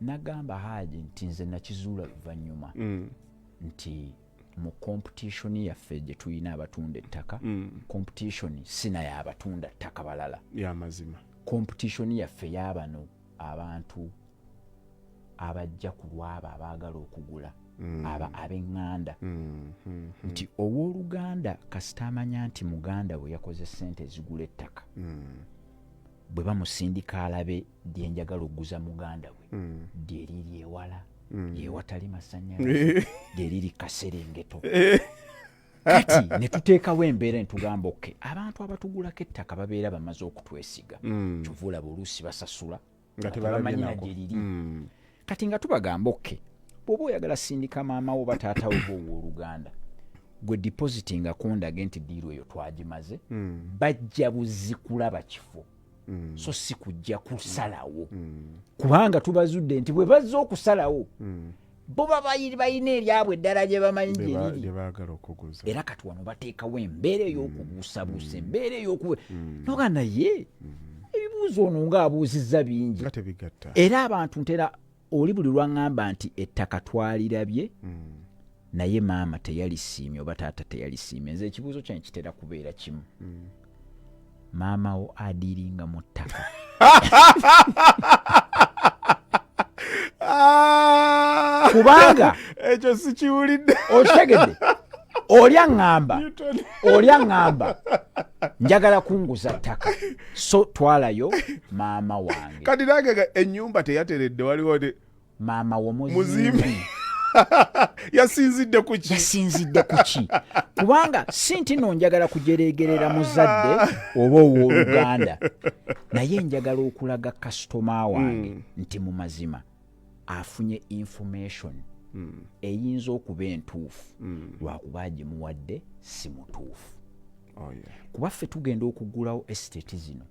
nagamba Haji nti nze nakizuula luvannyuma nti mu competition yaffe gye tulina abatunda ettaka competition sina y'abatunda ttaka balala ya mazima competition yaffe y'abano abantu abajja ku lwabo abaagala okugula ab'eŋŋanda nti owooluganda kasita amanya nti muganda bwe yakoze ssente ezigula ettaka bwe bamusindika alabe lyenjagala okuguza muganda we lye liri ewala lyewatali masannyalaze lye liri Kaserengeto kati ne tuteekawo embeera netugamba oke abantu abatugulako ettaka babeera bamaze okutwesiga kyovula buluusi basasula nga tebamanyira gye liri kati nga tubagamba oke bw'oba oyagala sindika maama wo bataatawo b'owooluganda gwe depositinga kundage nti diiru eyo twagimaze bajja buzi kulaba kifo so si kujja kusalawo kubanga tubazudde nti bwe bazza okusalawo bo balina eryabwe eddala gye bamanyi gye liri era kati wano bateekawo embeera ey'okubuusabuusa embeera noga naye ebibuuzo ono ng'abuuzizza bingi era abantu ntera oli buli lwaŋŋamba nti ettaka twalirabye naye maama teyalisiimye oba taata teyalisiimye nze ekibuuzo kyange kitera kubeera kimu maama wo adiiringa mu ttaka kubanga ekyo sikiwulidde okitegedde olya ŋŋamba njagala kunguza ttaka so twalayo maama wange kati nange ennyumba teyateredde waliwo maama wo muzimbi yasinzidde ku ki kubanga si nti no njagala kujeregerera muzadde oba owooluganda naye njagala okulaga kasitoma wange nti mu mazima afunye information eyinza okuba entuufu lwakuba agimuwadde si mutuufu kuba ffe tugenda okugulawo estate zino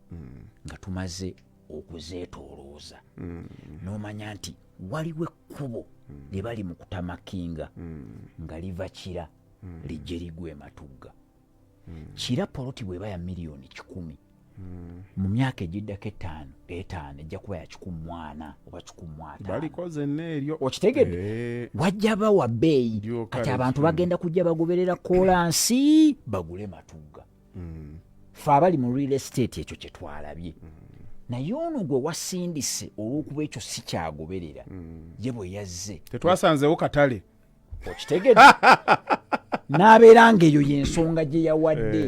nga tumaze okuzeetoolooza n'omanya nti waliwo ekkubo lye bali mu kutamakinga nga liva Kira lijje ligwa Matugga Kira poloti bw'eba ya miliyoni 100 mu myaka egiddako etaano ejja kuba ya 140 oba 150 balikoze neeryo okitegedde wajja bawa bbeeyi kati abantu bagenda kujja bagoberera kolansi bagule Matugga fe abali mu real estate ekyo kye twalabye naye ono gwe wasindise olw'okuba ekyo si kyagoberera ye bwe yazze tetwasanzewo katale okitegedde n'abeera ng'eyo y'ensonga gye yawadde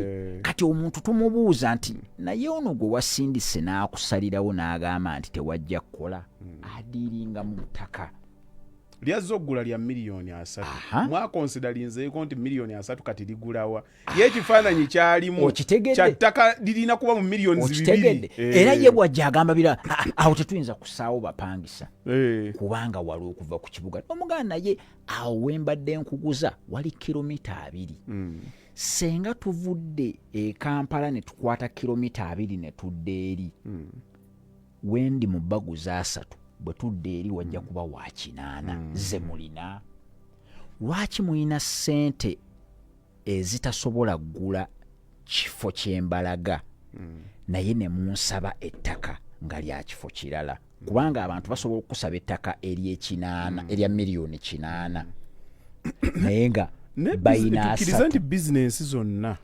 kati omuntu tumubuuza nti naye ono gwe wasindise n'akusalirawo n'agamba nti tewajja kukola adiiringa mu ttaka lyazza oggula lya miliyoni 3 mwakonsidalinzeeko nti miliyoni 3 kati ligulawa ye ekifaananyi kyalimu kya ttaka lirina kuba mu miliyoni 2 era ye bwajja agamba bira awo tetuyinza kusaawo bapangisa kubanga wali okuva ku kibuga omuganda naye awo wembadde nkuguza wali kilomita 2 senga tuvudde e Kampala ne tukwata kilomita 2 ne tudde eri wendi mu baguza 3 bwe tudde eri wajja kuba wa 8 ze mulina lwaki mulina ssente ezitasobola ggula kifo ky'embalaga naye ne munsaba ettaka nga lya kifo kirala kubanga abantu basobola okusaba ettaka ery'ekinaana erya miliyoni 8 naye nga bayina tukiriza nti bizinensi zonna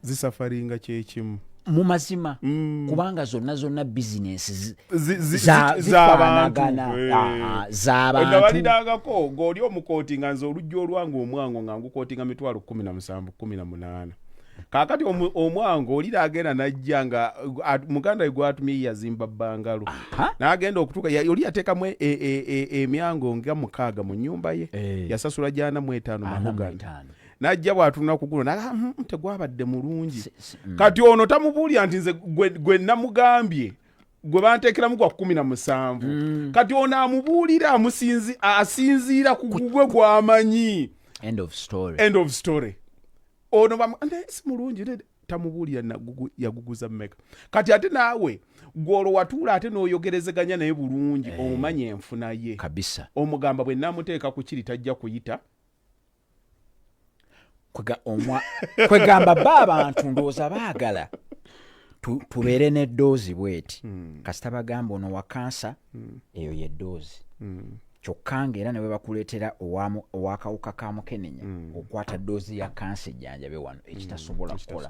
zisafaringa kyekimu mu mazima kubanga zonna bizinensi z'abantu z'abantu ng'oli omukooti nga nze olujja olwange omwango nga ngukootinga mitwalo 17-18 kaakati omwango olira agenda najja nga muganda we gwatumye yazimba bbangalo n'agenda okutuuka oli yateekamu emyango nga 6 mu nnyumba ye yasasula jana 5 mahogana najja bw'atunula ku gulo tegwabadde mulungi kati ono tamubuulira nti nze gwe namugambye gwe banteekeramu gwa 17 kati ono amubuulira asinziira ku gugwe gw'amanyi end of story ono si mulungi tamubuulira yaguguza mmeka kati ate naawe gw'olwo watuula ate n'oyogerezeganya naye bulungi omumanyi enfuna ye kabisa omugamba bwe namuteeka ku kiri tajja kuyita kwegamba ba abantu ndowooza baagala tubeere n'eddoozi bweti kasita bagamba ono wa kansa eyo yeddoozi kyokka ng'era ne bwe bakuleetera ow'akawuka ka mukenenya okwata ddoozi ya kansa ejjanjabe wano ekitasobola kukola